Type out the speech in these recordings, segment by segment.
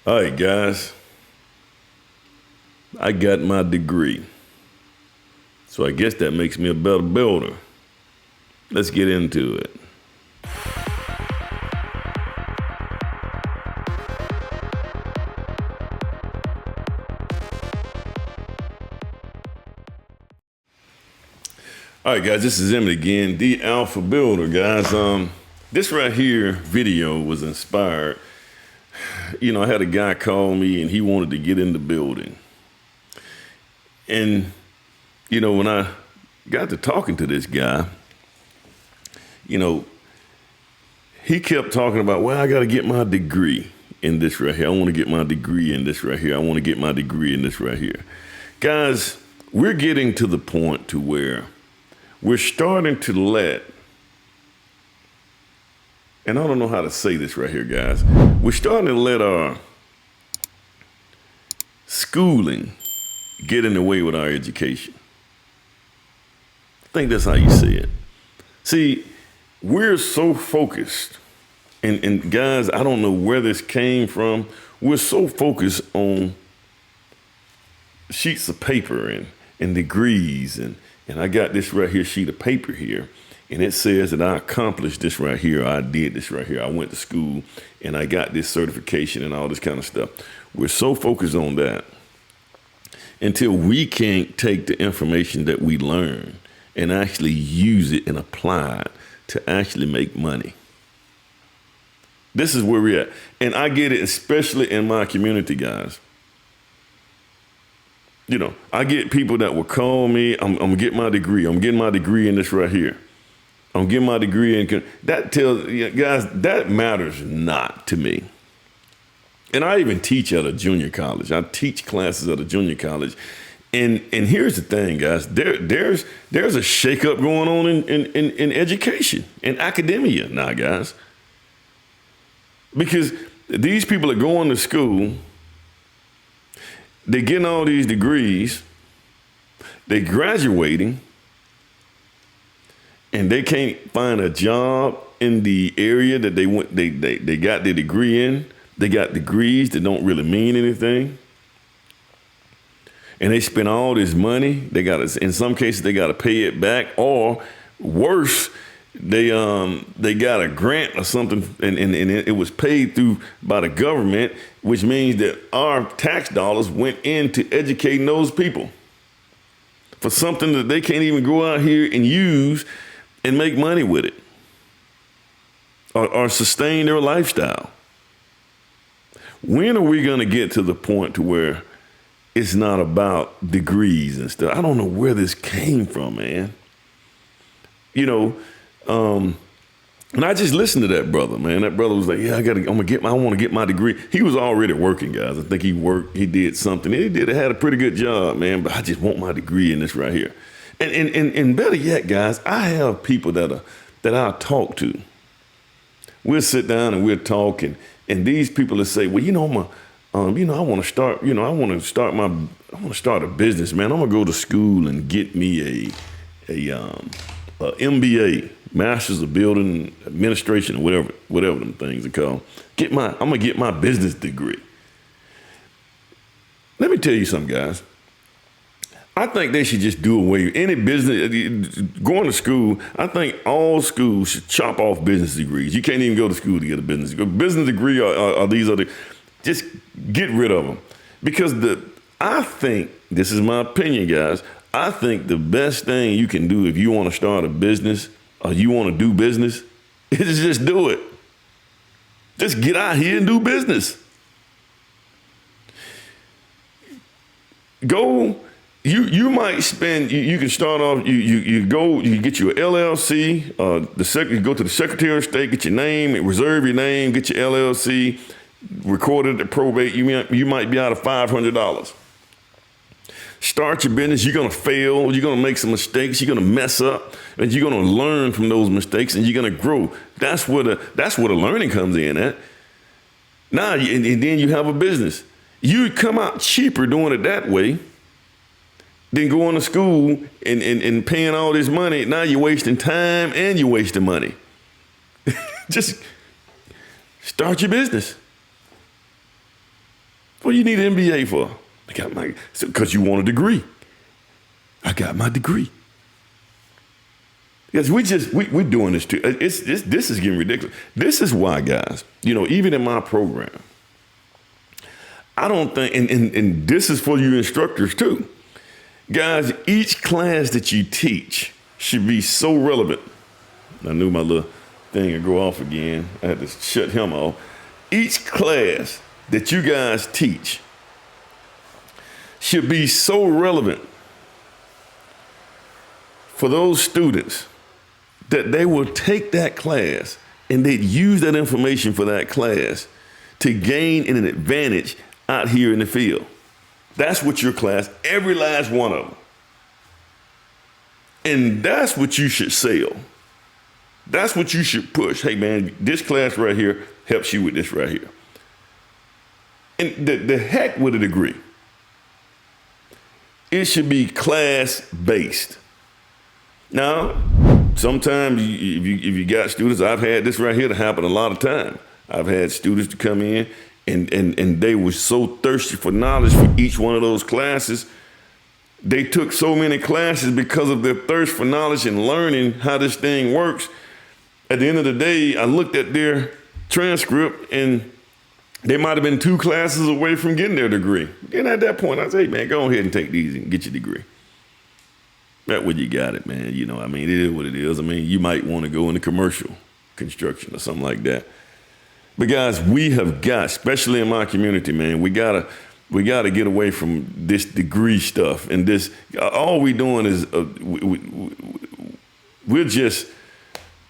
All right, guys, I got my degree. So I guess that makes me a better builder. Let's get into it. All right, guys, this is Emmett again, the Alpha Builder, guys. This right here video was inspired. I had a guy call me and he wanted to get into building. And, when I got to talking to this guy, he kept talking about, well, I got to get my degree in this right here. I want to get my degree in this right here. I want to get my degree in this right here. Guys, we're getting to the point to where we're starting to and I don't know how to say this right here, guys. We're starting to let our schooling get in the way with our education. I think that's how you see it. See, we're so focused, and guys, I don't know where this came from. We're so focused on sheets of paper and degrees, and I got this right here sheet of paper here, and it says that I accomplished this right here. I did this right here. I went to school and I got this certification and all this kind of stuff. We're so focused on that until we can't take the information that we learn and actually use it and apply it to actually make money. This is where we're at. And I get it, especially in my community, guys. I get people that will call me, I'm gonna get my degree. I'm getting my degree in this right here. I'm getting my degree in, that tells, guys, that matters not to me. And I even teach at a junior college. I teach classes at a junior college. And here's the thing, guys, there's a shakeup going on in education, in academia now, guys. Because these people are going to school, they're getting all these degrees, they're graduating, and they can't find a job in the area that they got their degree in. They got degrees that don't really mean anything. And they spend all this money. In some cases, they got to pay it back, or worse, they got a grant or something, and it was paid through by the government, which means that our tax dollars went into educating those people for something that they can't even go out here and use and make money with it, or sustain their lifestyle. When are we going to get to the point to where it's not about degrees and stuff? I don't know where this came from, man. And I just listened to that brother, man. That brother was like, yeah, I want to get my degree. He was already working, guys. I think he did something. He had a pretty good job, man, but I just want my degree in this right here. And better yet, guys, I have people that I talk to. We'll sit down and we'll talk, and these people will say, well, I want to start a business, man. I'm gonna go to school and get me a MBA, Masters of Building Administration, or whatever them things are called. I'm gonna get my business degree. Let me tell you something, guys. I think they should just do away with any business. Going to school, I think all schools should chop off business degrees. You can't even go to school to get a business degree. Business degree or these other, just get rid of them. Because I think, this is my opinion, guys, I think the best thing you can do if you want to start a business or you want to do business is just do it. Just get out here and do business. Go. You might spend. You can start off. You get your LLC. You go to the Secretary of State, get your name, reserve your name, get your LLC recorded at probate. You might be out of $500. Start your business. You're gonna fail. You're gonna make some mistakes. You're gonna mess up, and you're gonna learn from those mistakes, and you're gonna grow. That's where the learning comes in at. Now, and then you have a business. You come out cheaper doing it that way than going to school and paying all this money. Now you're wasting time and you're wasting money. Just start your business. What do you need an MBA for? I got my, because you want a degree. I got my degree. Because we're doing this too. This is getting ridiculous. This is why, guys, even in my program, I don't think, and this is for you instructors too. Guys, each class that you teach should be so relevant. I knew my little thing would go off again. I had to shut him off. Each class that you guys teach should be so relevant for those students that they will take that class and they'd use that information for that class to gain an advantage out here in the field. That's what your class, every last one of them. And that's what you should sell. That's what you should push. Hey man, this class right here helps you with this right here. And the heck with a degree. It should be class-based. Now, sometimes if you got students, I've had this right here to happen a lot of time. I've had students to come in and they were so thirsty for knowledge for each one of those classes. They took so many classes because of their thirst for knowledge and learning how this thing works. At the end of the day, I looked at their transcript and they might have been 2 classes away from getting their degree. And at that point, I say, hey, man, go ahead and take these and get your degree. That way you got it, man. It is what it is. You might want to go into commercial construction or something like that. But guys, we have got, especially in my community, man, we gotta get away from this degree stuff and this. All we doing is we're just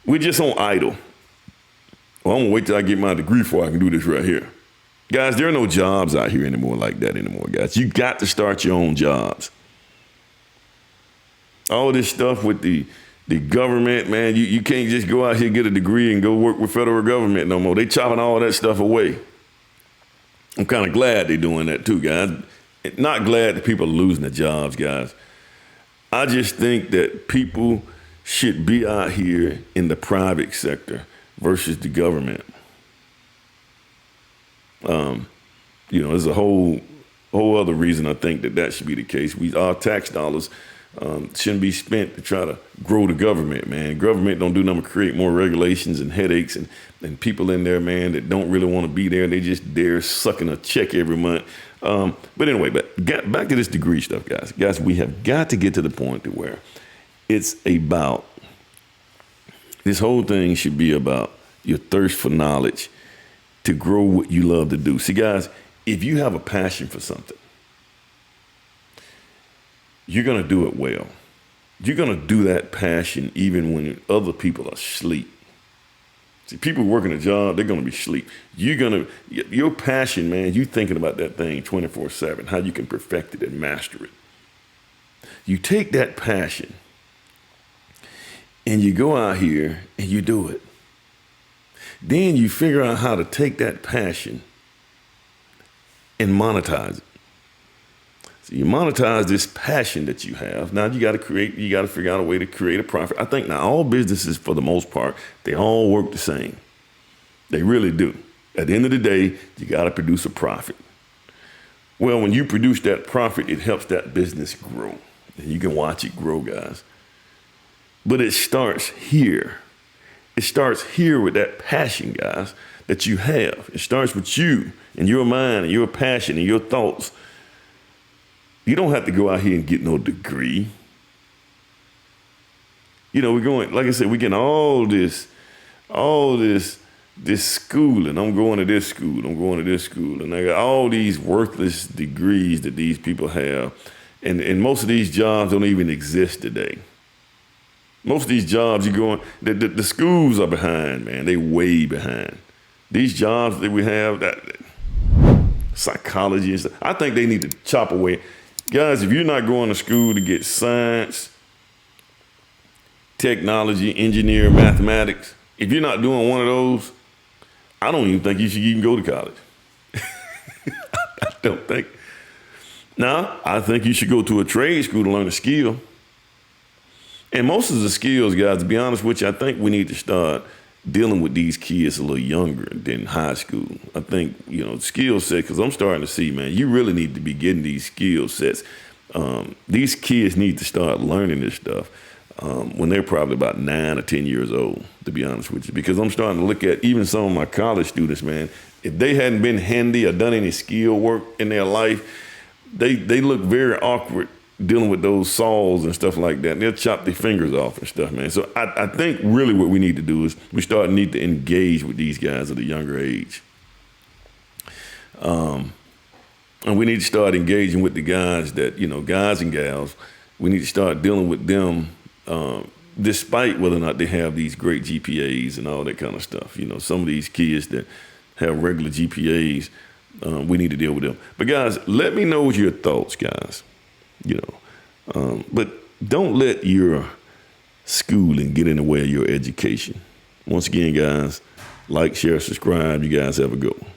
on idle. Well, I'm gonna wait till I get my degree before I can do this right here. Guys, there are no jobs out here anymore like that anymore, guys. You got to start your own jobs. All this stuff with the government, man, you can't just go out here, get a degree and go work with federal government no more. They chopping all that stuff away. I'm kind of glad they're doing that too, guys. Not glad that people are losing their jobs, guys. I just think that people should be out here in the private sector versus the government. There's a whole other reason I think that should be the case. Our tax dollars shouldn't be spent to try to grow the government, man. Government don't do nothing but create more regulations and headaches and people in there, man, that don't really want to be there. They just there sucking a check every month. But anyway, back to this degree stuff, guys. Guys, we have got to get to the point to where it's about, this whole thing should be about your thirst for knowledge to grow what you love to do. See, guys, if you have a passion for something, you're going to do it well. You're going to do that passion even when other people are asleep. See, people working a job, they're going to be asleep. Your passion, man, you thinking about that thing 24/7, how you can perfect it and master it. You take that passion and you go out here and you do it. Then you figure out how to take that passion and monetize it. So you monetize this passion that you have. Now you got to figure out a way to create a profit. I think now all businesses, for the most part, they all work the same. They really do. At the end of the day, you got to produce a profit. Well, when you produce that profit, it helps that business grow. And you can watch it grow, guys. But it starts here. It starts here with that passion, guys, that you have. It starts with you and your mind and your passion and your thoughts. You don't have to go out here and get no degree. We're going, like I said, we're getting all this schooling. I'm going to this school. I'm going to this school. And I got all these worthless degrees that these people have. And most of these jobs don't even exist today. Most of these jobs the schools are behind, man. They way behind. These jobs that we have, that psychology and stuff, I think they need to chop away. Guys, if you're not going to school to get science, technology, engineering, mathematics, if you're not doing one of those, I don't even think you should even go to college. I don't think. Now, I think you should go to a trade school to learn a skill. And most of the skills, guys, to be honest with you, I think we need to start dealing with these kids a little younger than high school. I think, skill set, because I'm starting to see, man, you really need to be getting these skill sets. These kids need to start learning this stuff when they're probably about 9 or 10 years old, to be honest with you. Because I'm starting to look at even some of my college students, man, if they hadn't been handy or done any skill work in their life, they look very awkward dealing with those saws and stuff like that. And they'll chop their fingers off and stuff, man. So I think really what we need to do is we need to engage with these guys at a younger age. And we need to start engaging with the guys that, guys and gals, we need to start dealing with them despite whether or not they have these great GPAs and all that kind of stuff. Some of these kids that have regular GPAs, we need to deal with them. But guys, let me know what your thoughts, guys. But don't let your schooling get in the way of your education. Once again, guys, like, share, subscribe. You guys have a good one.